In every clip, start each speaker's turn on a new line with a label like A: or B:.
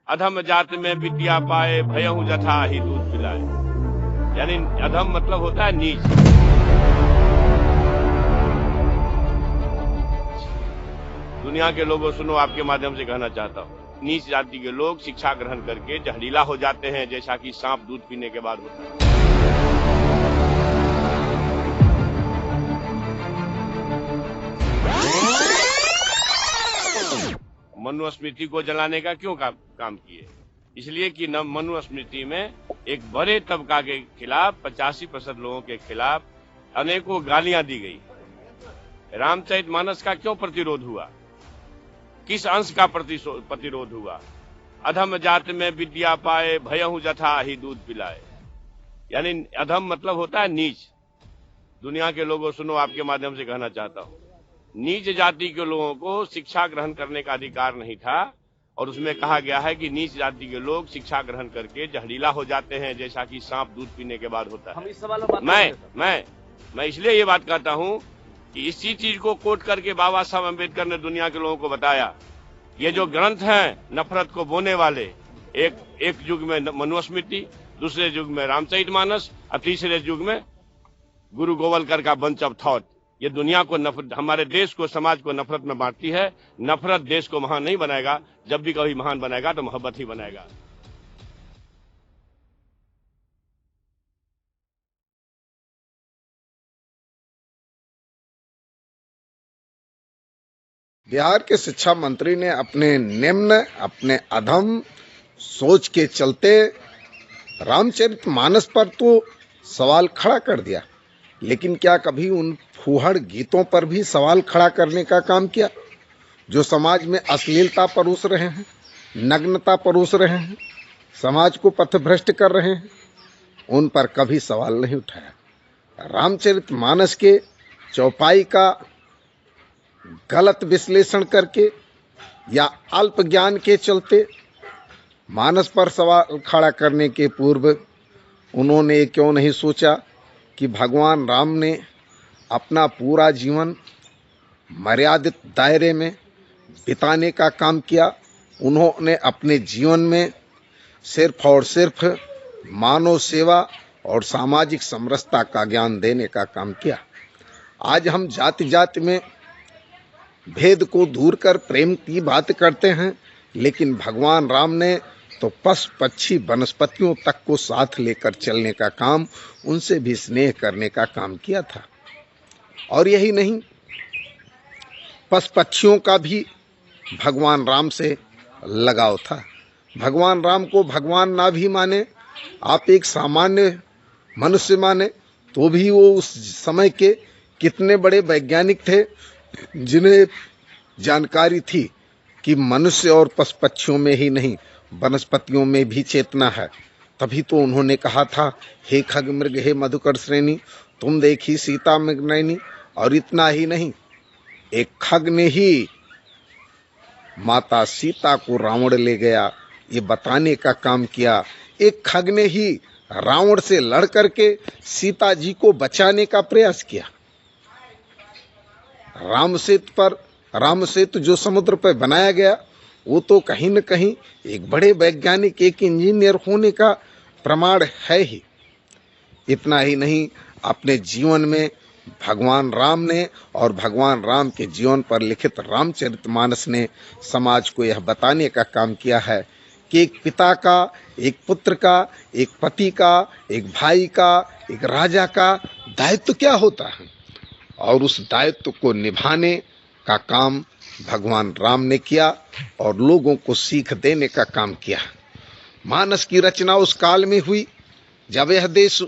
A: अधम जात में विद्या पाए, भयहु जथा ही दूध पिलाए। यानी अधम मतलब होता है नीच। दुनिया के लोगों सुनो, आपके माध्यम से कहना चाहता हूँ, नीच जाति के लोग शिक्षा ग्रहण करके जहरीला हो जाते हैं, जैसा कि सांप दूध पीने के बाद होता है। मनुस्मृति को जलाने का क्यों काम किए? इसलिए कि मनुस्मृति में एक बड़े तबका के खिलाफ 85% लोगों के खिलाफ अनेकों गालियां दी गई। रामचरितमानस का क्यों प्रतिरोध हुआ? किस अंश का प्रतिरोध हुआ? अधम जात में विद्या पाए, भयहु जथा ही दूध पिलाए। यानी अधम मतलब होता है नीच। दुनिया के लोगों सुनो, आपके माध्यम से कहना चाहता हूँ, नीच जाति के लोगों को शिक्षा ग्रहण करने का अधिकार नहीं था, और उसमें कहा गया है कि नीच जाति के लोग शिक्षा ग्रहण करके जहरीला हो जाते हैं, जैसा कि सांप दूध पीने के बाद होता है।
B: हम इस सवाल में
A: मैं इसलिए ये बात कहता हूँ कि इसी चीज को कोट करके बाबा साहब अम्बेडकर ने दुनिया के लोगों को बताया, ये जो ग्रंथ हैं नफरत को बोने वाले, एक युग में मनुस्मृति, दूसरे युग में रामचरितमानस और तीसरे युग में गुरु गोवलकर का बंच ऑफ थॉट, ये दुनिया को हमारे देश को, समाज को नफरत में बांटती है। नफरत देश को महान नहीं बनाएगा। जब भी कभी महान बनाएगा तो मोहब्बत ही बनाएगा।
C: बिहार के शिक्षा मंत्री ने अपने अधम सोच के चलते रामचरितमानस पर तो सवाल खड़ा कर दिया, लेकिन क्या कभी उन फूहड़ गीतों पर भी सवाल खड़ा करने का काम किया जो समाज में अश्लीलता परोस रहे हैं, नग्नता परोस रहे हैं, समाज को पथभ्रष्ट कर रहे हैं? उन पर कभी सवाल नहीं उठाया। रामचरितमानस के चौपाई का गलत विश्लेषण करके या अल्प ज्ञान के चलते मानस पर सवाल खड़ा करने के पूर्व उन्होंने क्यों नहीं सोचा कि भगवान राम ने अपना पूरा जीवन मर्यादित दायरे में बिताने का काम किया। उन्होंने अपने जीवन में सिर्फ और सिर्फ मानव सेवा और सामाजिक समरसता का ज्ञान देने का काम किया। आज हम जाति जाति में भेद को दूर कर प्रेम की बात करते हैं, लेकिन भगवान राम ने तो पशु पक्षी वनस्पतियों तक को साथ लेकर चलने का काम, उनसे भी स्नेह करने का काम किया था। और यही नहीं, पशु पक्षियों का भी भगवान राम से लगाव था। भगवान राम को भगवान ना भी माने, आप एक सामान्य मनुष्य माने, तो भी वो उस समय के कितने बड़े वैज्ञानिक थे जिन्हें जानकारी थी कि मनुष्य और पशु पक्षियों में ही नहीं, वनस्पतियों में भी चेतना है। तभी तो उन्होंने कहा था, हे खग मृग हे मधुकर श्रेणी, तुम देखी सीता मृगनयनी। और इतना ही नहीं, एक खग ने ही माता सीता को रावण ले गया, ये बताने का काम किया। एक खग ने ही रावण से लड़ करके सीता जी को बचाने का प्रयास किया। राम सेतु जो समुद्र पर बनाया गया, वो तो कहीं न कहीं एक बड़े वैज्ञानिक, एक इंजीनियर होने का प्रमाण है ही। इतना ही नहीं, अपने जीवन में भगवान राम ने और भगवान राम के जीवन पर लिखित रामचरितमानस ने समाज को यह बताने का काम किया है कि एक पिता का, एक पुत्र का, एक पति का, एक भाई का, एक राजा का दायित्व क्या होता है, और उस दायित्व को निभाने का काम भगवान राम ने किया और लोगों को सीख देने का काम किया। मानस की रचना उस काल में हुई जब यह देश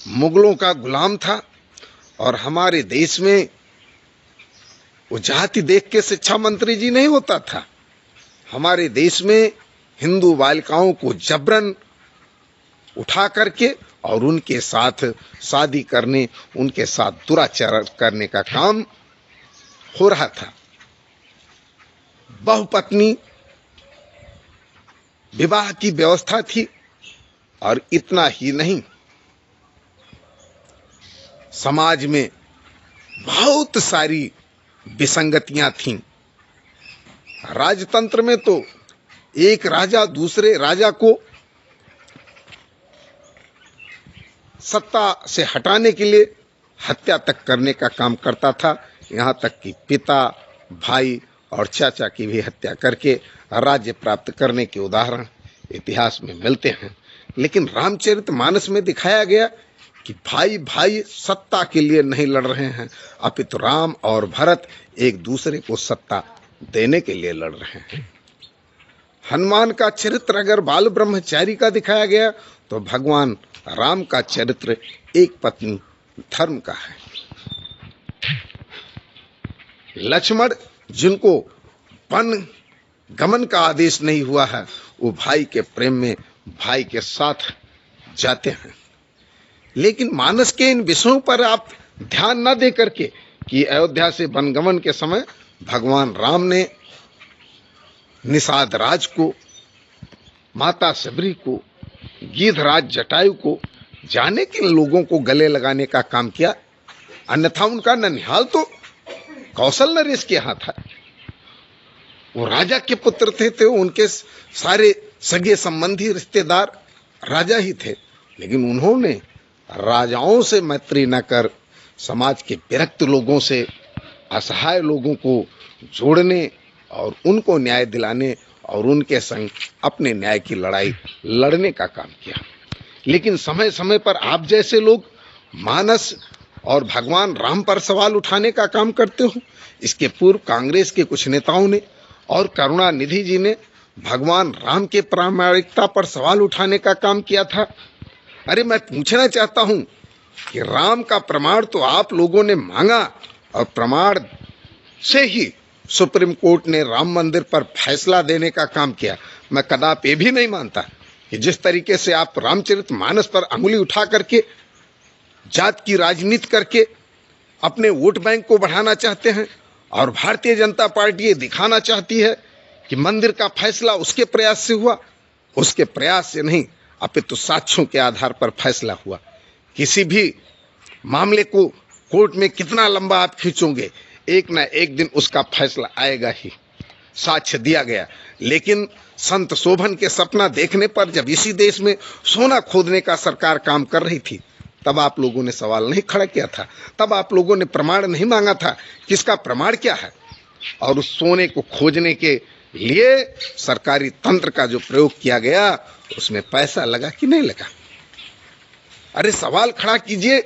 C: मुगलों का गुलाम था, और हमारे देश में वो जाति देख के शिक्षा मंत्री जी नहीं होता था। हमारे देश में हिंदू बालिकाओं को जबरन उठा करके और उनके साथ शादी करने, उनके साथ दुराचार करने का काम हो रहा था। बहुपत्नी विवाह की व्यवस्था थी। और इतना ही नहीं, समाज में बहुत सारी विसंगतियां थीं। राजतंत्र में तो एक राजा दूसरे राजा को सत्ता से हटाने के लिए हत्या तक करने का काम करता था। यहाँ तक कि पिता, भाई और चाचा की भी हत्या करके राज्य प्राप्त करने के उदाहरण इतिहास में मिलते हैं। लेकिन रामचरितमानस में दिखाया गया कि भाई भाई सत्ता के लिए नहीं लड़ रहे हैं, अपितु राम और भरत एक दूसरे को सत्ता देने के लिए लड़ रहे हैं। हनुमान का चरित्र अगर बाल ब्रह्मचारी का दिखाया गया तो भगवान राम का चरित्र एक पत्नी धर्म का है। लक्ष्मण जिनको वन गमन का आदेश नहीं हुआ है, वो भाई के प्रेम में भाई के साथ जाते हैं। लेकिन मानस के इन विषयों पर आप ध्यान न दे करके कि अयोध्या से वनगमन के समय भगवान राम ने निषाद राज को, माता सबरी को, गीधराज जटायु को, जाने किन लोगों को गले लगाने का काम किया। अन्यथा उनका ननिहाल तो कौशल नरेश के यहाँ था। वो राजा के पुत्र थे, उनके सारे सगे संबंधी रिश्तेदार राजा ही थे। लेकिन उन्होंने राजाओं से मैत्री न कर समाज के विरक्त लोगों से, असहाय लोगों को जोड़ने और उनको न्याय दिलाने और उनके संग अपने न्याय की लड़ाई लड़ने का काम किया। लेकिन समय समय पर आप जैसे लोग मानस और भगवान राम पर सवाल उठाने का काम करते हो। इसके पूर्व कांग्रेस के कुछ नेताओं ने और करुणानिधि जी ने भगवान राम के प्रामाणिकता पर सवाल उठाने का काम किया था। अरे मैं पूछना चाहता हूं कि राम का प्रमाण तो आप लोगों ने मांगा और प्रमाण से ही सुप्रीम कोर्ट ने राम मंदिर पर फैसला देने का काम किया। मैं कदापि ये भी नहीं मानता कि जिस तरीके से आप रामचरितमानस पर अंगुली उठा करके जात की राजनीति करके अपने वोट बैंक को बढ़ाना चाहते हैं और भारतीय जनता पार्टी ये दिखाना चाहती है कि मंदिर का फैसला उसके प्रयास से हुआ, उसके प्रयास से नहीं अपितु साक्ष्यों के आधार पर फैसला हुआ। किसी भी मामले को कोर्ट में कितना लंबा आप खींचोगे, एक ना एक दिन उसका फैसला आएगा ही। साक्ष्य दिया गया। लेकिन संत शोभन के सपना देखने पर जब इसी देश में सोना खोदने का सरकार काम कर रही थी, तब आप लोगों ने सवाल नहीं खड़ा किया था, तब आप लोगों ने प्रमाण नहीं मांगा था किसका प्रमाण क्या है। और उस सोने को खोजने के लिए सरकारी तंत्र का जो प्रयोग किया गया उसमें पैसा लगा कि नहीं लगा। अरे सवाल खड़ा कीजिए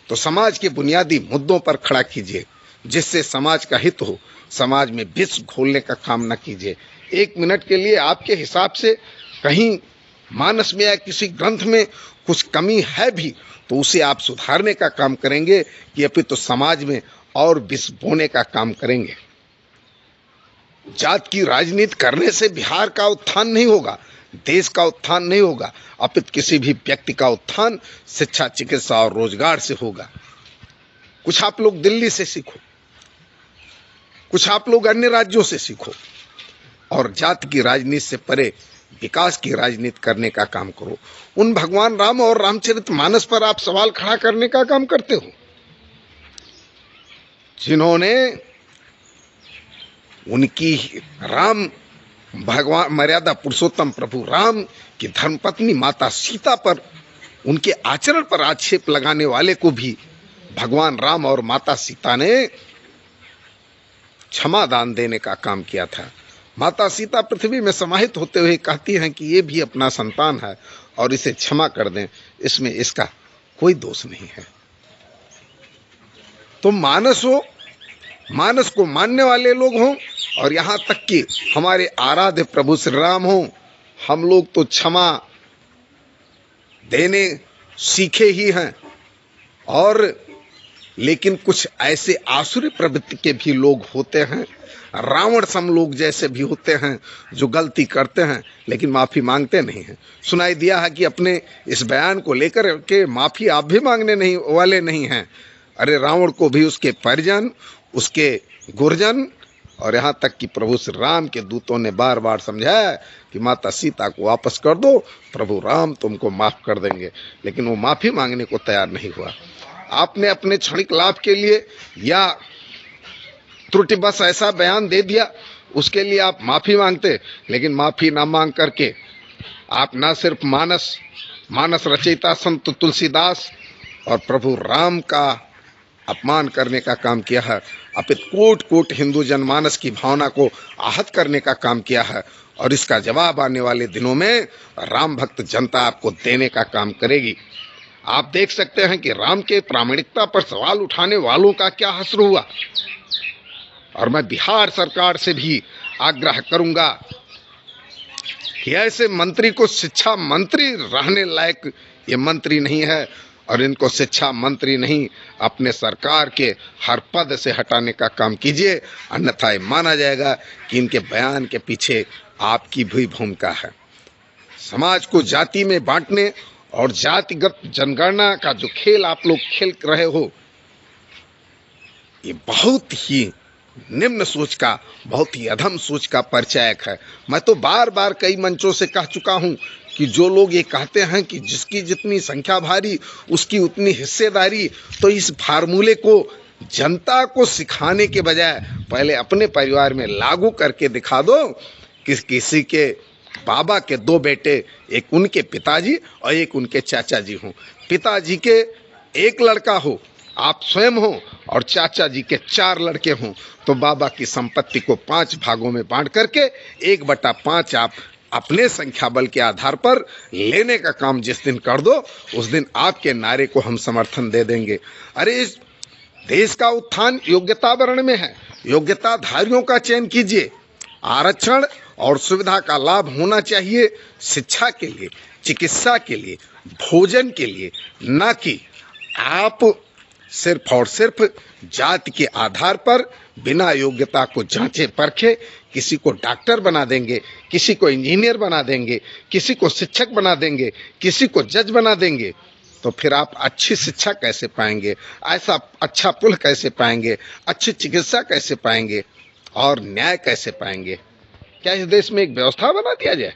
C: तो समाज के बुनियादी मुद्दों पर खड़ा कीजिए जिससे समाज का हित हो। समाज में विष घोलने का काम न कीजिए। एक मिनट के लिए आपके हिसाब से कहीं मानस में या किसी ग्रंथ में कुछ कमी है भी तो उसे आप सुधारने का काम करेंगे कि अभी तो समाज में और विष बोने का काम करेंगे। जात की राजनीति करने से बिहार का उत्थान नहीं होगा, देश का उत्थान नहीं होगा, अपितु किसी भी व्यक्ति का उत्थान शिक्षा, चिकित्सा और रोजगार से होगा। कुछ आप लोग दिल्ली से सीखो, कुछ आप लोग अन्य राज्यों से सीखो और जात की राजनीति से परे विकास की राजनीति करने का काम करो। उन भगवान राम और रामचरितमानस पर आप सवाल खड़ा करने का काम करते हो जिन्होंने उनकी राम भगवान मर्यादा पुरुषोत्तम प्रभु राम की धर्मपत्नी माता सीता पर, उनके आचरण पर आक्षेप लगाने वाले को भी भगवान राम और माता सीता ने क्षमा दान देने का काम किया था। माता सीता पृथ्वी में समाहित होते हुए कहती हैं कि ये भी अपना संतान है और इसे क्षमा कर दें, इसमें इसका कोई दोष नहीं है। तो मानस हो, मानस को मानने वाले लोग हों और यहाँ तक कि हमारे आराध्य प्रभु श्री राम हों, हम लोग तो क्षमा देने सीखे ही हैं। और लेकिन कुछ ऐसे आसुरी प्रवृत्ति के भी लोग होते हैं, रावण सम लोग जैसे भी होते हैं जो गलती करते हैं लेकिन माफी मांगते नहीं हैं। सुनाई दिया है कि अपने इस बयान को लेकर के माफी आप भी मांगने नहीं वाले नहीं हैं। अरे रावण को भी उसके परिजन, उसके गुरजन और यहाँ तक कि प्रभु श्री राम के दूतों ने बार बार समझाया कि माता सीता को वापस कर दो, प्रभु राम तुमको माफ कर देंगे, लेकिन वो माफी मांगने को तैयार नहीं हुआ। आपने अपने क्षणिक लाभ के लिए या त्रुटिवश ऐसा बयान दे दिया उसके लिए आप माफी मांगते, लेकिन माफी ना मांग करके आप न सिर्फ मानस रचयिता संत तुलसीदास और प्रभु राम का अपमान करने का काम किया है, अपितु कोट कोट हिंदू जनमानस की भावना को आहत करने का काम किया है। और इसका जवाब आने वाले दिनों में राम भक्त जनता आपको देने का काम करेगी। आप देख सकते हैं कि राम के प्रामाणिकता पर सवाल उठाने वालों का क्या हश्र हुआ। और मैं बिहार सरकार से भी आग्रह करूंगा कि ऐसे मंत्री को शिक्षा मंत्री रहने लायक ये मंत्री नहीं है, और इनको शिक्षा मंत्री नहीं, अपने सरकार के हर पद से हटाने का काम कीजिए, अन्यथा माना जाएगा कि इनके बयान के पीछे आपकी भी भूमिका है। समाज को जाति में बांटने और जातिगत जनगणना का जो खेल आप लोग खेल रहे हो, ये बहुत ही निम्न सोच का, बहुत ही अधम सोच का परिचायक है। मैं तो बार बार कई मंचों से कह चुका हूं कि जो लोग ये कहते हैं कि जिसकी जितनी संख्या भारी उसकी उतनी हिस्सेदारी, तो इस फार्मूले को जनता को सिखाने के बजाय पहले अपने परिवार में लागू करके दिखा दो कि किसी के बाबा के 2 बेटे, एक उनके पिताजी और एक उनके चाचा जी हों। पिताजी के 1 लड़का हो, आप स्वयं हो, और चाचा जी के 4 लड़के हों, तो बाबा की संपत्ति को 5 भागों में बांट करके 1/5 आप अपने संख्या बल के आधार पर लेने का काम जिस दिन कर दो, उस दिन आपके नारे को हम समर्थन दे देंगे। अरे इस देश का उत्थान योग्यता वर्ण में है, योग्यताधारियों का चयन कीजिए। आरक्षण और सुविधा का लाभ होना चाहिए शिक्षा के लिए, चिकित्सा के लिए, भोजन के लिए, न कि आप सिर्फ और सिर्फ जाति के आधार पर बिना योग्यता को जांचे परखे किसी को डॉक्टर बना देंगे, किसी को इंजीनियर बना देंगे, किसी को शिक्षक बना देंगे, किसी को जज बना देंगे। तो फिर आप अच्छी शिक्षा कैसे पाएंगे, ऐसा अच्छा पुल कैसे पाएंगे, अच्छी चिकित्सा कैसे पाएंगे और न्याय कैसे पाएंगे? क्या इस देश में एक व्यवस्था बना दिया जाए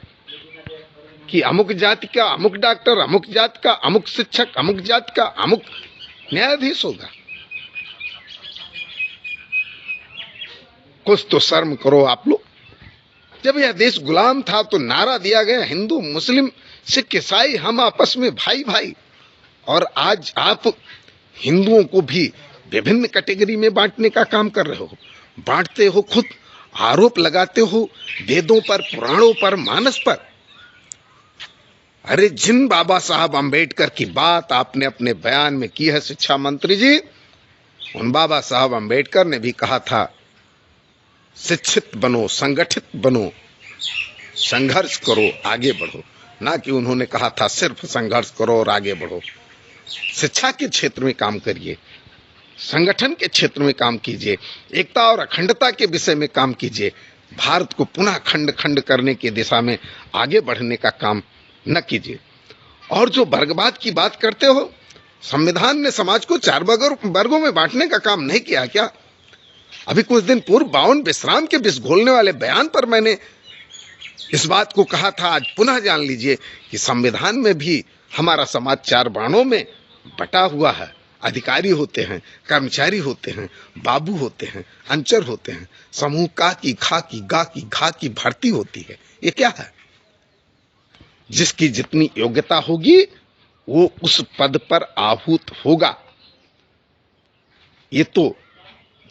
C: कि अमुक जाति का अमुक डॉक्टर, अमुक जाति का अमुक शिक्षक, अमुक जाति का अमुक न्यायाधीश होगा? कुछ तो शर्म करो आप लोग। जब यह देश गुलाम था तो नारा दिया गया हिंदू मुस्लिम सिख ईसाई हम आपस में भाई भाई, और आज आप हिंदुओं को भी विभिन्न कैटेगरी में बांटने का काम कर रहे हो। बांटते हो खुद, आरोप लगाते हो वेदों पर, पुराणों पर, मानस पर। अरे जिन बाबा साहब अंबेडकर की बात आपने अपने बयान में की है शिक्षा मंत्री जी, उन बाबा साहब अंबेडकर ने भी कहा था शिक्षित बनो, संगठित बनो, संघर्ष करो, आगे बढ़ो। ना कि उन्होंने कहा था सिर्फ संघर्ष करो और आगे बढ़ो। शिक्षा के क्षेत्र में काम करिए, संगठन के क्षेत्र में काम कीजिए, एकता और अखंडता के विषय में काम कीजिए। भारत को पुनः खंड खंड करने की दिशा में आगे बढ़ने का काम न कीजिए। और जो वर्गवाद की बात करते हो, संविधान ने समाज को 4 वर्गों में बांटने का काम नहीं किया क्या? अभी कुछ दिन पूर्व 52 विश्राम के विष घोलने वाले बयान पर मैंने इस बात को कहा था। आज पुनः जान लीजिए कि संविधान में भी हमारा समाज 4 वर्णों में बटा हुआ है। अधिकारी होते हैं, कर्मचारी होते हैं, बाबू होते हैं, अंचर होते हैं, समूह का की खा की गा की घा की भर्ती होती है। ये क्या है? जिसकी जितनी योग्यता होगी वो उस पद पर आहूत होगा। ये तो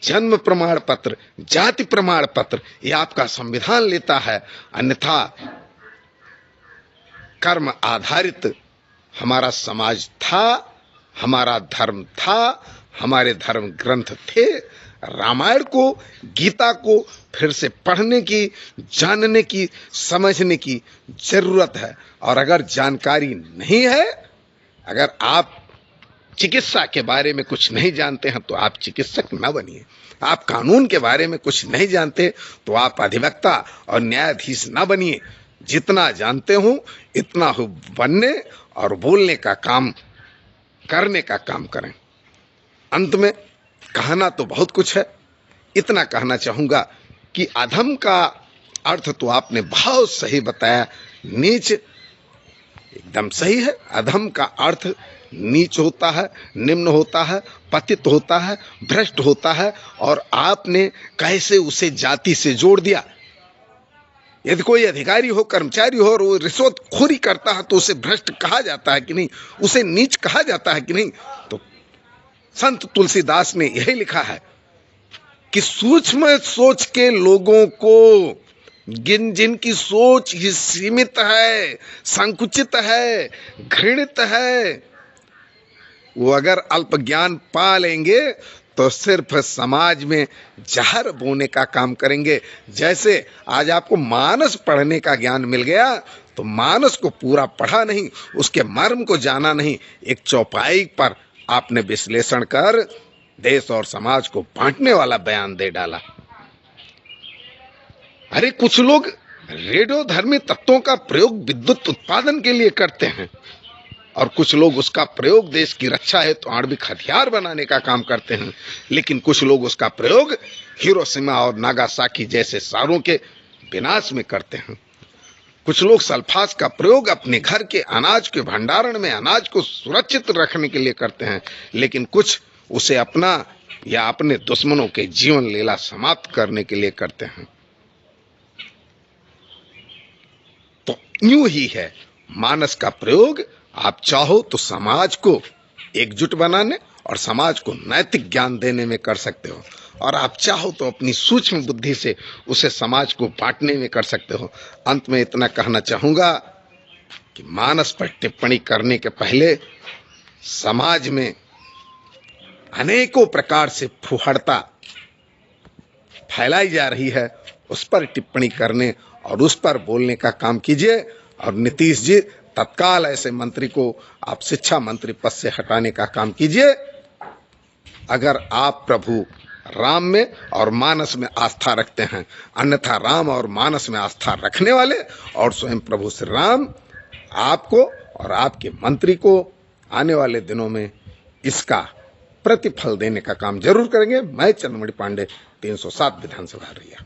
C: जन्म प्रमाण पत्र, जाति प्रमाण पत्र, ये आपका संविधान लेता है। अन्यथा कर्म आधारित हमारा समाज था, हमारा धर्म था, हमारे धर्म ग्रंथ थे। रामायण को, गीता को फिर से पढ़ने की, जानने की, समझने की जरूरत है। और अगर जानकारी नहीं है, अगर आप चिकित्सा के बारे में कुछ नहीं जानते हैं तो आप चिकित्सक न बनिए। आप कानून के बारे में कुछ नहीं जानते तो आप अधिवक्ता और न्यायाधीश न बनिए। जितना जानते हो इतना हो बनने और बोलने का काम, करने का काम करें। अंत में कहना तो बहुत कुछ है, इतना कहना चाहूंगा कि अधम का अर्थ तो आपने बहुत सही बताया, नीच एकदम सही है। अधम का अर्थ नीच होता है, निम्न होता है, पतित होता है, भ्रष्ट होता है। और आपने कैसे उसे जाति से जोड़ दिया, यदि कोई अधिकारी हो, कर्मचारी हो और वो रिश्वतखोरी करता है तो उसे भ्रष्ट कहा जाता है कि नहीं, उसे नीच कहा जाता है कि नहीं? तो संत तुलसीदास ने यही लिखा है कि सूक्ष्म सोच के लोगों को, जिनकी सोच ही सीमित है, संकुचित है, घृणित है, वो अगर अल्प ज्ञान पा लेंगे तो सिर्फ समाज में जहर बोने का काम करेंगे। जैसे आज आपको मानस पढ़ने का ज्ञान मिल गया, तो मानस को पूरा पढ़ा नहीं, उसके मर्म को जाना नहीं, एक चौपाई पर आपने विश्लेषण कर देश और समाज को बांटने वाला बयान दे डाला। अरे कुछ लोग रेडियोधर्मी तत्वों का प्रयोग विद्युत उत्पादन के लिए करते हैं और कुछ लोग उसका प्रयोग देश की रक्षा है तो आणविक हथियार बनाने का काम करते हैं, लेकिन कुछ लोग उसका प्रयोग हिरोशिमा और नागासाकी जैसे शहरों के विनाश में करते हैं। कुछ लोग सल्फास का प्रयोग अपने घर के अनाज के भंडारण में अनाज को सुरक्षित रखने के लिए करते हैं, लेकिन कुछ उसे अपना या अपने दुश्मनों के जीवन लीला समाप्त करने के लिए करते हैं। तो यूं ही है मानस का प्रयोग। आप चाहो तो समाज को एकजुट बनाने और समाज को नैतिक ज्ञान देने में कर सकते हो, और आप चाहो तो अपनी सूक्ष्म बुद्धि से उसे समाज को बांटने में कर सकते हो। अंत में इतना कहना चाहूंगा कि मानस पर टिप्पणी करने के पहले समाज में अनेकों प्रकार से फुहड़ता फैलाई जा रही है, उस पर टिप्पणी करने और उस पर बोलने का काम कीजिए। और नीतीश जी, तत्काल ऐसे मंत्री को आप शिक्षा मंत्री पद से हटाने का काम कीजिए। अगर आप प्रभु राम में और मानस में आस्था रखते हैं, अन्यथा राम और मानस में आस्था रखने वाले और स्वयं प्रभु श्री राम आपको और आपके मंत्री को आने वाले दिनों में इसका प्रतिफल देने का काम जरूर करेंगे। मैं चंद्रमणि पांडे, 307 विधानसभा रैया।